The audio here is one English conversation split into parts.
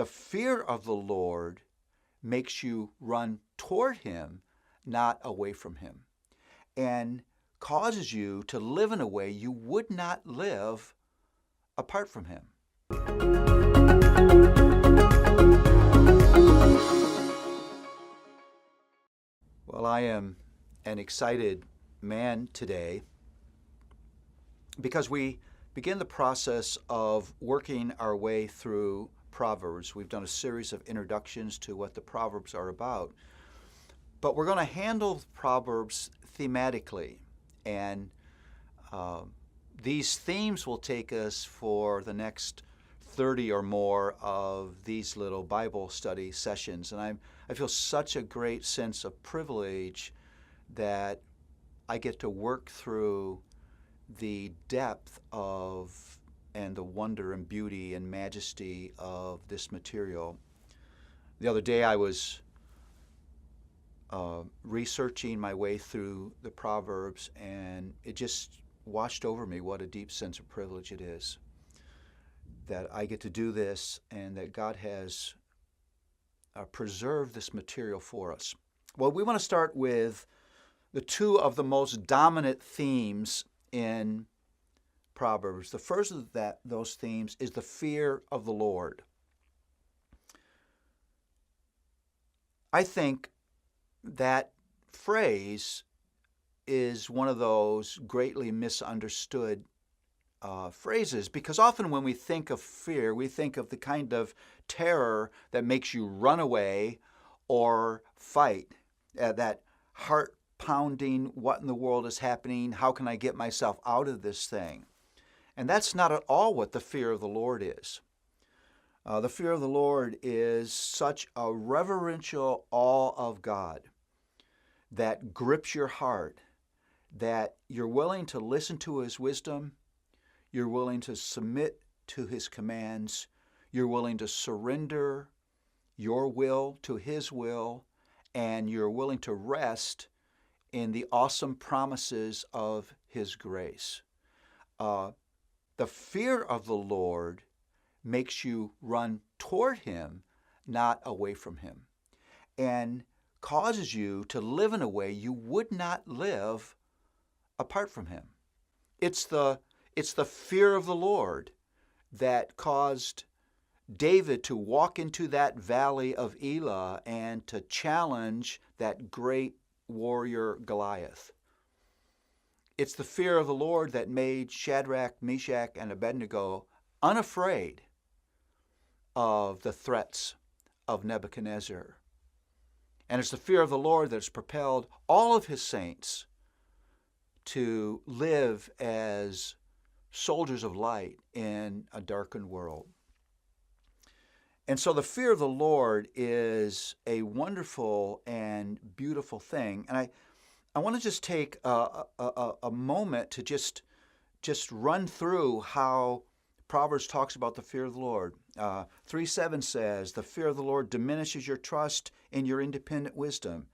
The fear of the Lord makes you run toward him, not away from him, and causes you to live in a way you would not live apart from him. Well, I am an excited man today because we begin the process of working our way through Proverbs. We've done a series of introductions to what the Proverbs are about, but we're going to handle Proverbs thematically, and these themes will take us for the next 30 or more of these little Bible study sessions, and I feel such a great sense of privilege that I get to work through the depth of and the wonder and beauty and majesty of this material. The other day I was researching my way through the Proverbs, and it just washed over me what a deep sense of privilege it is that I get to do this and that God has preserved this material for us. Well, we want to start with the two of the most dominant themes in Proverbs. The first of those themes is the fear of the Lord. I think that phrase is one of those greatly misunderstood phrases, because often when we think of fear, we think of the kind of terror that makes you run away or fight, that heart-pounding, what in the world is happening, how can I get myself out of this thing? And that's not at all what the fear of the Lord is. The fear of the Lord is such a reverential awe of God that grips your heart, that you're willing to listen to his wisdom, you're willing to submit to his commands, you're willing to surrender your will to his will, and you're willing to rest in the awesome promises of his grace. The fear of the Lord makes you run toward him, not away from him, and causes you to live in a way you would not live apart from him. It's the fear of the Lord that caused David to walk into that valley of Elah and to challenge that great warrior Goliath. It's the fear of the Lord that made Shadrach, Meshach, and Abednego unafraid of the threats of Nebuchadnezzar. And it's the fear of the Lord that's propelled all of his saints to live as soldiers of light in a darkened world. And so the fear of the Lord is a wonderful and beautiful thing. And I want to just take a moment to just run through how Proverbs talks about the fear of the Lord. 3:7 says, the fear of the Lord diminishes your trust in your independent wisdom.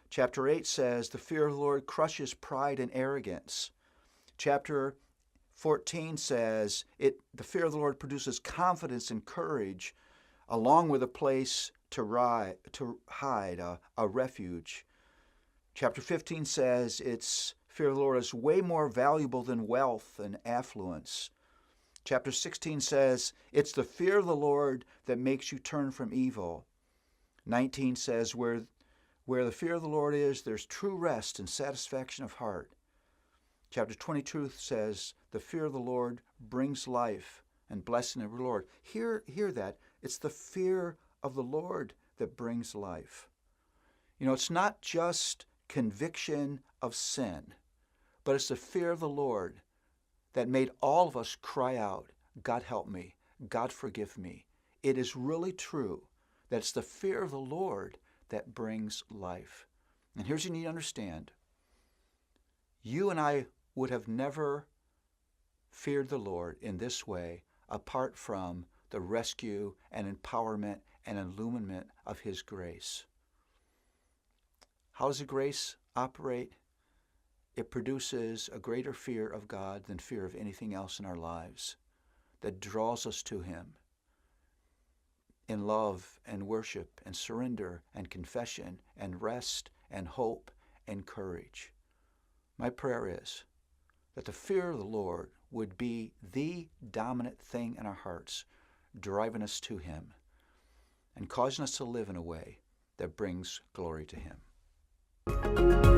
Chapter 8 says, the fear of the Lord crushes pride and arrogance. Chapter 14 says, the fear of the Lord produces confidence and courage, along with a place to hide, a refuge. Chapter 15 says fear of the Lord is way more valuable than wealth and affluence. Chapter 16 says it's the fear of the Lord that makes you turn from evil. 19 says where the fear of the Lord is, there's true rest and satisfaction of heart. Chapter 22 says the fear of the Lord brings life and blessing of the Lord. Hear that. It's the fear of the Lord that brings life. You know, it's not just conviction of sin, but it's the fear of the Lord that made all of us cry out, God help me, God forgive me. It is really true that it's the fear of the Lord that brings life. And here's what you need to understand. You and I would have never feared the Lord in this way apart from the rescue and empowerment and illumination of his grace. How does the grace operate? It produces a greater fear of God than fear of anything else in our lives that draws us to him. in love and worship and surrender and confession and rest and hope and courage. My prayer is that the fear of the Lord would be the dominant thing in our hearts, driving us to Him and causing us to live in a way that brings glory to Him.